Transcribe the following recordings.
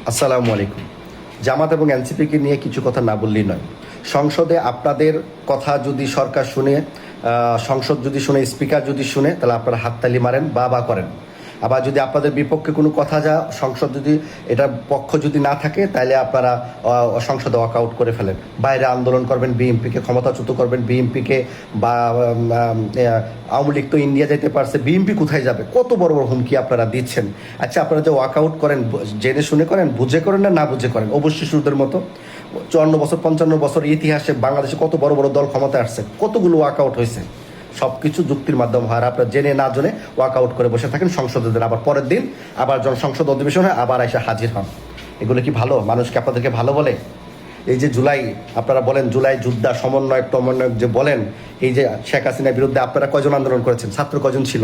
আসসালামু আলাইকুম। জামাত এবং এনসিপিকে নিয়ে কিছু কথা না বললেই নয়। সংসদে আপনাদের কথা যদি সরকার শুনে, সংসদ যদি শুনে, স্পিকার যদি শুনে, তাহলে আপনারা হাততালি মারেন, বা করেন। আবার যদি আপনাদের বিপক্ষে কোনো কথা সংসদ যদি এটার পক্ষ যদি না থাকে, তাহলে আপনারা সংসদে ওয়াকআউট করে ফেলেন, বাইরে আন্দোলন করবেন, বিএনপিকে ক্ষমতাচ্যুত করবেন, বিএনপিকে বা আওয়ামী লীগ তো ইন্ডিয়া যেতে পারছে, বিএনপি কোথায় যাবে, কত বড় বড় হুমকি আপনারা দিচ্ছেন। আচ্ছা, আপনারা যে ওয়াকআউট করেন, জেনে শুনে করেন, বুঝে করেন না বুঝে করেন? অবশ্যই সুদের মতো 54 বছর 55 বছর ইতিহাসে বাংলাদেশে কত বড় বড় দল ক্ষমতায় আসছে, কতগুলো ওয়াকআউট হয়েছে। সব কিছু যুক্তির মাধ্যম হয়। আপনারা জেনে না জেনে ওয়াকআউট করে বসে থাকেন সংসদের দিন, আবার পরের দিন আবার যখন সংসদ অধিবেশন হয় আবার এসে হাজির হন। এগুলো কি ভালো? মানুষকে আপনাদেরকে ভালো বলে? এই যে জুলাই, আপনারা বলেন জুলাই যোদ্ধা সমন্বয়ক যে বলেন, এই যে শেখ হাসিনার বিরুদ্ধে আপনারা কয়জন আন্দোলন করেছেন? ছাত্র কয়জন ছিল?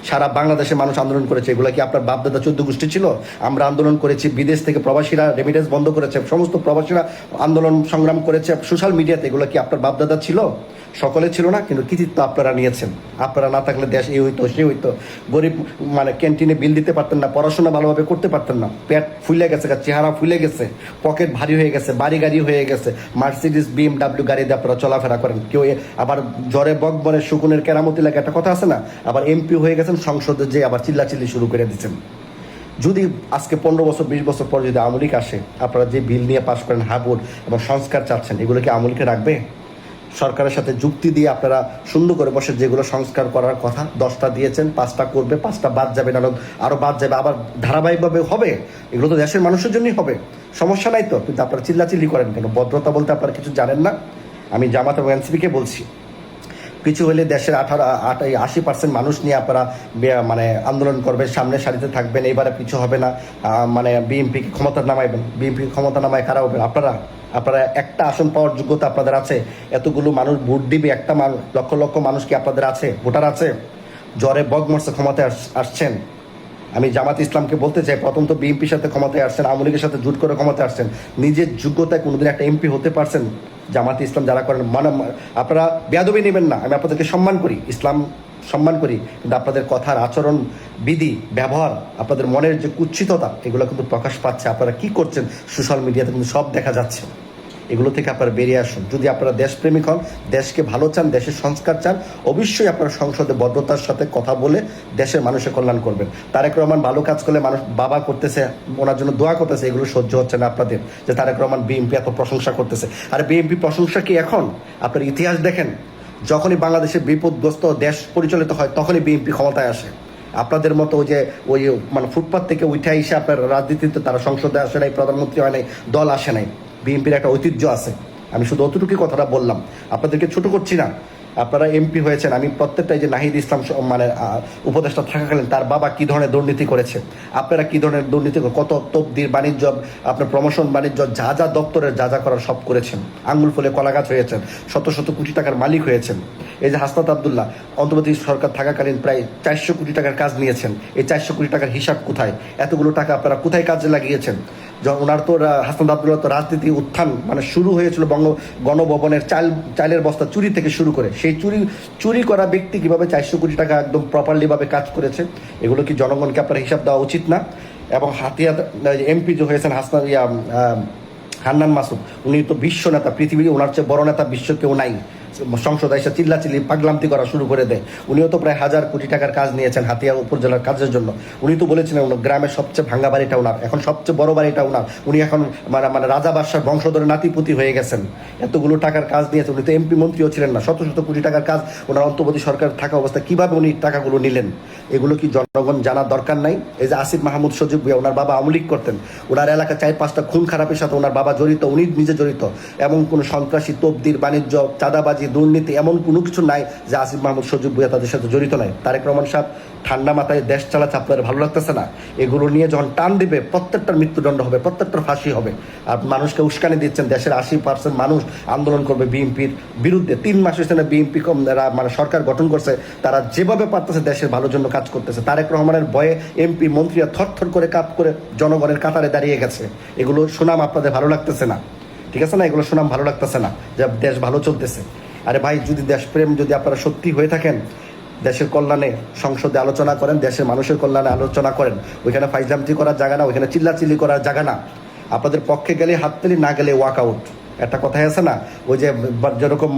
সারা বাংলাদেশে মানুষ আন্দোলন করেছে। এগুলো কি আপনার বাপদাদা 14 গোষ্ঠী ছিল? আমরা আন্দোলন করেছি, বিদেশ থেকে প্রবাসীরা রেমিটেন্স বন্ধ করেছে, সমস্ত প্রবাসীরা আন্দোলন সংগ্রাম করেছে সোশ্যাল মিডিয়াতে। এগুলো কি আপনার বাপদাদা ছিল? সকলে ছিল না, কিন্তু কৃতিত্ব আপনারা নিয়েছেন। আপনারা না থাকলে দেশ এই হইতো সে হইতো, গরিব ক্যান্টিনে বিল দিতে পারতেন না, পড়াশোনা ভালোভাবে করতে পারতেন না, পেট ফুলে গেছে, চেহারা ফুলে গেছে, পকেট ভারী হয়ে গেছে, বাড়ি গাড়ি হয়ে গেছে, মার্সিডিস BMW গাড়িতে আপনারা চলাফেরা করেন। কেউ আবার জ্বরে বকবরে শুকুনের কেরামতি লাগে, একটা কথা আছে না? আবার MP হয়ে গেছেন, সংসদে যে আবার চিল্লাচিল্লি শুরু করে দিচ্ছেন। যদি আজকে 15 বছর 20 বছর পর যদি আওয়ামী লীগ আসে, আপনারা যে বিল নিয়ে পাশ করেন হাবুর এবং সংস্কার চাচ্ছেন, এগুলো কি আওয়ামী লীগকে রাখবে? সরকারের সাথে যুক্তি দিয়ে আপনারা সুন্দর করে বসে যেগুলো সংস্কার করার কথা 10টা দিয়েছেন, 5টা করবে, 5টা বাদ যাবে, না আরও বাদ যাবে, আবার ধারাবাহিকভাবে হবে। এগুলো তো দেশের মানুষের জন্যই হবে, সমস্যা নাই তো। কিন্তু আপনারা চিল্লাচিল্লি করেন কেন? ভদ্রতা বলতে আপনারা কিছু জানেন না? আমি জামাত এবং এনসিপিকে বলছি, কিছু হলে দেশের 80% মানুষ নিয়ে আপনারা আন্দোলন করবেন, সামনের সারিতে থাকবেন, এবারে কিছু হবে না, বিএনপিকে ক্ষমতা নামাইবেন। বিএনপিকে ক্ষমতা নামায় কারা হবেন? আপনারা একটা আসন পাওয়ার যোগ্যতা আপনাদের আছে? এতগুলো মানুষ ভোট দিবে, একটা লক্ষ লক্ষ মানুষ কি আপনাদের আছে, ভোটার আছে? জ্বরে বগ মরছে, ক্ষমতায় আসছেন। আমি জামাত ইসলামকে বলতে চাই, প্রথম তো বিএনপির সাথে ক্ষমতায় আসছেন, আওয়ামী লীগের সাথে জোট করে ক্ষমতায় আসছেন, নিজের যোগ্যতায় কোনোদিন একটা MP হতে পারছেন? জামাত ইসলাম যারা করেন, আপনারা বেয়াদবি নেবেন না, আমি আপনাদেরকে সম্মান করি, ইসলাম সম্মান করি, কিন্তু আপনাদের কথার আচরণ বিধি ব্যবহার, আপনাদের মনের যে কুৎসিততা, এগুলো কিন্তু প্রকাশ পাচ্ছে। আপনারা কি করছেন সোশ্যাল মিডিয়াতে কিন্তু সব দেখা যাচ্ছে। এগুলো থেকে আপনারা বেরিয়ে আসুন। যদি আপনারা দেশপ্রেমিক হন, দেশকে ভালো চান, দেশের সংস্কার চান, অবশ্যই আপনারা সংসদে ভদ্রতার সাথে কথা বলে দেশের মানুষের কল্যাণ করবেন। তারেক রহমান ভালো কাজ করলে মানুষ বাবা করতেছে, ওনার জন্য দোয়া করতেছে, এগুলো সহ্য হচ্ছে না আপনাদের, যে তারেক রহমান বিএনপি এত প্রশংসা করতেছে। আর বিএনপি প্রশংসা কি এখন? আপনার ইতিহাস দেখেন, যখনই বাংলাদেশের বিপদগ্রস্ত দেশ পরিচালিত হয়, তখনই বিএনপি ক্ষমতায় আসে। আপনাদের মতো ওই ফুটপাথ থেকে উঠে এসে আপনার রাজনীতিতে তারা সংসদে আসে নাই, প্রধানমন্ত্রী হয় নাই, দল আসে নাই। বিএনপির একটা ঐতিহ্য আছে। আমি শুধু অতটুকুই কথাটা বললাম, আপনাদেরকে ছোট করছি না। আপনারা MP হয়েছেন, আমি প্রত্যেকটাই যে নাহিদ ইসলাম উপদেষ্টা থাকাকালীন তার বাবা কি ধরনের দুর্নীতি করেছে, আপনারা কি ধরনের দুর্নীতি, কত তবদির বাণিজ্য, আপনার প্রমোশন বাণিজ্য, যা যা দপ্তরের যা যা করার সব করেছেন। আঙ্গুল ফুলে কলা গাছ হয়েছেন, শত শত কোটি টাকার মালিক হয়েছেন। এই যে হাসনাত আবদুল্লাহ অন্তর্বর্তী সরকার থাকাকালীন প্রায় 400 কোটি টাকার কাজ নিয়েছেন। এই 400 কোটি টাকার হিসাব কোথায়? এতগুলো টাকা আপনারা কোথায় কাজে লাগিয়েছেন? ওনার তো হাসনাত আবদুল্লাহ তো রাজনীতি উত্থান শুরু হয়েছিল গণভবনের চালের বস্তা চুরি থেকে শুরু করে। সেই চুরি করা ব্যক্তি কিভাবে 400 কোটি টাকা একদম প্রপারলিভাবে কাজ করেছে, এগুলো কি জনগণকে আপনার হিসাব দেওয়া উচিত না? এবং MP যে হয়েছেন হান্নান মাসুদ, উনি তো বিশ্ব নেতা, পৃথিবীর ওনার চেয়ে বড় নেতা বিশ্ব কেউ নাই। সংসদে এসে চিল্লাচিল্লি পাগলামতি করা শুরু করে দেয়। উনিও তো প্রায় 1000 কোটি টাকার কাজ নিয়েছেন হাতিয়া উপজেলার কাজের জন্য। উনি তো বলেছিলেন গ্রামের সবচেয়ে ভাঙ্গা বাড়িটা ওনার, এখন সবচেয়ে বড় বাড়িটা ওনার। উনি এখন রাজা বাদশার বংশধরের নাতিপুতি হয়ে গেছেন। এতগুলো টাকার কাজ নিয়েছেন। উনি তো MP মন্ত্রীও ছিলেন না। শত শত কোটি টাকার কাজ ওনার অন্তর্বর্তী সরকার থাকা অবস্থায় কিভাবে উনি টাকাগুলো নিলেন, এগুলো কি জনগণ জানার দরকার নাই? এই যে আসিফ মাহমুদ সজীব ভুঁইয়া, ওনার বাবা আওয়ামী লীগ করতেন, ওনার এলাকা 4-5টা খুন খারাপের সাথে ওনার বাবা জড়িত, উনি নিজে জড়িত। এমন কোনো সন্ত্রাসী, তবদির বাণিজ্য, চাঁদাবাজি, দুর্নীতি এমন কোনো কিছু নাই যে আসিফ মাহমুদ সজীব ভুঁইয়া তাদের সাথে জড়িত নাই। তারেক রহমান সাহেব ঠান্ডা মাথায় দেশ চালাচ্ছে, আপনাদের ভালো লাগতেছে না? এগুলো নিয়ে যখন টান দিবে, প্রত্যেকটার মৃত্যুদণ্ড হবে, প্রত্যেকটার ফাঁসি হবে। আর মানুষকে উস্কানি দিচ্ছেন, দেশের 80% মানুষ আন্দোলন করবে বিএনপির বিরুদ্ধে। 3 মাস হয়েছে না বিএনপি সরকার গঠন করছে, তারা যেভাবে পারতেছে দেশের ভালোর জন্য কাজ করতেছে। তারেক রহমানের ভয়ে MP মন্ত্রীরা থরথর করে কাপ করে জনগণের কাতারে দাঁড়িয়ে গেছে। এগুলো সুনাম আপনাদের ভালো লাগতেছে না, ঠিক আছে না? এগুলো সুনাম ভালো লাগতেছে না যে দেশ ভালো চলতেছে। আরে ভাই, যদি দেশপ্রেম যদি আপনারা সত্যি হয়ে থাকেন, দেশের কল্যাণে সংসদে আলোচনা করেন, দেশের মানুষের কল্যাণে আলোচনা করেন। ওইখানে ফাইজলামতি করার জায়গা না, ওইখানে চিল্লাচিল্লি করার জায়গা না। আপনাদের পক্ষে গেলে হাততালি, না গেলে ওয়াক আউট। একটা কথাই আছে না, ওই যে যেরকম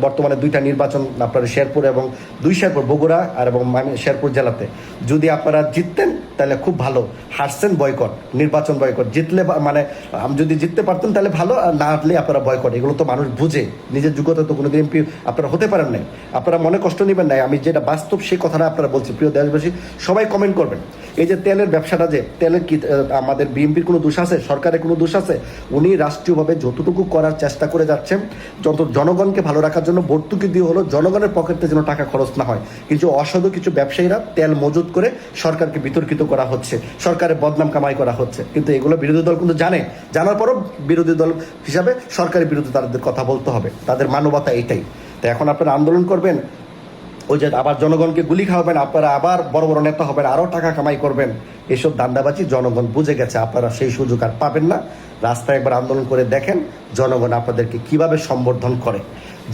বর্তমানে 2টা নির্বাচন আপনার শেরপুর এবং 2 শেরপুর, বগুড়া আর এবং শেরপুর জেলাতে, যদি আপনারা জিততেন তাহলে খুব ভালো, হারছেন বয়কট, নির্বাচন বয়কট। জিতলে মানে যদি জিততে পারতেন তাহলে ভালো, আর না হারলে আপনারা বয়কট। এগুলো তো মানুষ বুঝে, নিজের যোগ্যতা তো কোনোদিন এমপি আপনারা হতে পারেন নাই। আপনারা মনে কষ্ট নেবেন নাই, আমি যেটা বাস্তব সেই কথাটা আপনারা বলছি। প্রিয় দেশবাসী, সবাই কমেন্ট করবেন। এই যে তেলের ব্যবসাটা, যে তেলের কি আমাদের বিএনপির কোনো দোষ আছে? সরকারের কোনো দোষ আছে? উনি রাষ্ট্রীয়ভাবে যতটুকু করার চেষ্টা করে যাচ্ছেন, যত জনগণকে ভালো রাখার জন্য ভর্তুকি দিয়ে হলো জনগণের পকেটে যেন টাকা খরচ না হয়। কিন্তু অসাধু কিছু ব্যবসায়ীরা তেল মজুত করে সরকারকে বিতর্কিত করা হচ্ছে, সরকারের বদনাম কামাই করা হচ্ছে। কিন্তু এগুলো বিরোধী দল কিন্তু জানে, জানার পরও বিরোধী দল হিসাবে সরকারের বিরুদ্ধে তাদের কথা বলতে হবে। তাদের মানবতা এইটাই। তো এখন আপনারা আন্দোলন করবেন, ওই যে আবার জনগণকে গুলি খাওয়াবেন, আপনারা আবার বড় বড় নেতা হবেন, আরও টাকা কামাই করবেন। এসব দান্দাবাজি জনগণ বুঝে গেছে, আপনারা সেই সুযোগ আর পাবেন না। রাস্তায় একবার আন্দোলন করে দেখেন জনগণ আপনাদেরকে কিভাবে সম্বর্ধন করে।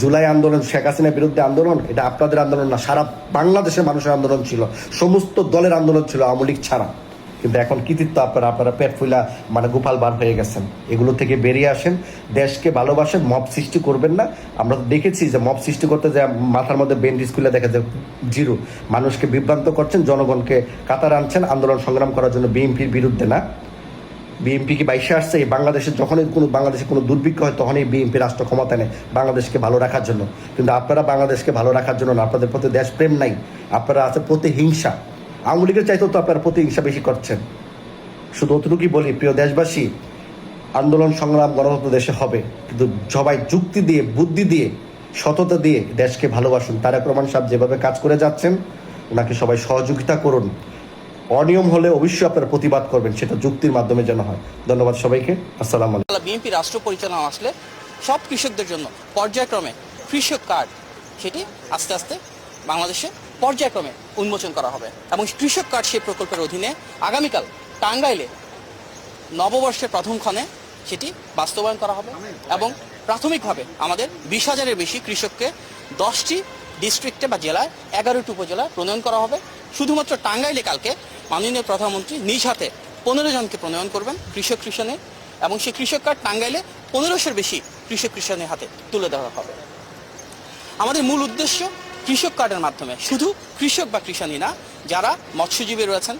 জুলাই আন্দোলন, শেখ হাসিনার বিরুদ্ধে আন্দোলন, এটা আপনাদের আন্দোলন না, সারা বাংলাদেশের মানুষের আন্দোলন ছিল, সমস্ত দলের আন্দোলন ছিল, আওয়ামী লীগ ছাড়া। কিন্তু এখন কৃতিত্ব আপনারা পেট ফুলা মানে গোপাল বার হয়ে গেছেন। এগুলো থেকে বেরিয়ে আসেন, দেশকে ভালোবাসেন, মব সৃষ্টি করবেন না। আমরা তো দেখেছি যে মব সৃষ্টি করতে যে মাথার মধ্যে বেন্ড স্কুলে দেখা যায় জিরো, মানুষকে বিভ্রান্ত করছেন, জনগণকে কাতার আনছেন আন্দোলন সংগ্রাম করার জন্য। বিএনপির বিরুদ্ধে না, বিএনপি কি 22-এ আসছে? এই বাংলাদেশে যখনই বাংলাদেশে কোনো দুর্ভিক্ষ হয় তখনই বিএনপি রাষ্ট্র ক্ষমতা নেয় বাংলাদেশকে ভালো রাখার জন্য। কিন্তু আপনারা বাংলাদেশকে ভালো রাখার জন্য না, আপনাদের প্রতি দেশপ্রেম নাই, আপনারা আছে প্রতিহিংসা। আওয়ামী লীগের চাইতেও তো আপনারা প্রতিহিংসা বেশি করছেন। শুধু অতটুকুই বলি, প্রিয় দেশবাসী, আন্দোলন সংগ্রাম গণতন্ত্র দেশে হবে, কিন্তু সবাই যুক্তি দিয়ে, বুদ্ধি দিয়ে, সততা দিয়ে দেশকে ভালোবাসুন। তারেক রহমান সাহেব যেভাবে কাজ করে যাচ্ছেন, ওনাকে সবাই সহযোগিতা করুন। অনিয়ম হলে অবশ্যই আপনারা প্রতিবাদ করবেন, সেটা যুক্তির মাধ্যমে যেন হয়। ধন্যবাদ সবাইকে। আসসালামু আলাইকুম। বিএনপি রাষ্ট্র পরিচালনা আসলে সব কৃষকদের জন্য পর্যায়ক্রমে কৃষক কার্ড, সেটি আস্তে আস্তে বাংলাদেশে পর্যায়ক্রমে উন্মোচন করা হবে। এবং কৃষক কার্ড সেই প্রকল্পের অধীনে আগামীকাল টাঙ্গাইলে নববর্ষের প্রথম ক্ষণে সেটি বাস্তবায়ন করা হবে। এবং প্রাথমিকভাবে আমাদের 20,000-এর বেশি কৃষককে 10টি ডিস্ট্রিক্টে বা জেলায় 11টি উপজেলায় প্রণয়ন করা হবে। শুধুমাত্র টাঙ্গাইলে কালকে মাননীয় প্রধানমন্ত্রী নিজ হাতে 15 জনকে প্রণয়ন করবেন কৃষক কৃষাণে, এবং সেই কৃষক কার্ড টাঙ্গাইলে 1500-এর বেশি কৃষক কৃষাণের হাতে তুলে দেওয়া হবে। আমাদের মূল উদ্দেশ্য কৃষক কার্ডের মাধ্যমে শুধু কৃষক বা কৃষাণী না, যারা মৎস্যজীবী রয়েছেন,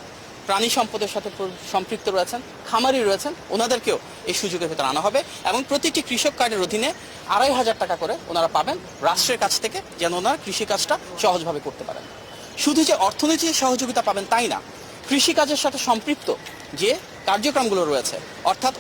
প্রাণী সম্পদের সাথে সম্পৃক্ত রয়েছেন, খামারি রয়েছেন, ওনাদেরকেও এই সুযোগের ভেতরে আনা হবে। এবং প্রতিটি কৃষক কার্ডের অধীনে 2500 টাকা করে ওনারা পাবেন রাষ্ট্রের কাছ থেকে, যেন ওনারা কৃষিকাজটা সহজভাবে করতে পারেন। শুধু যে অর্থনৈতিক সহযোগিতা পাবেন তাই না, কৃষিকাজের সাথে সম্পৃক্ত যে কার্যক্রমগুলো রয়েছে, অর্থাৎ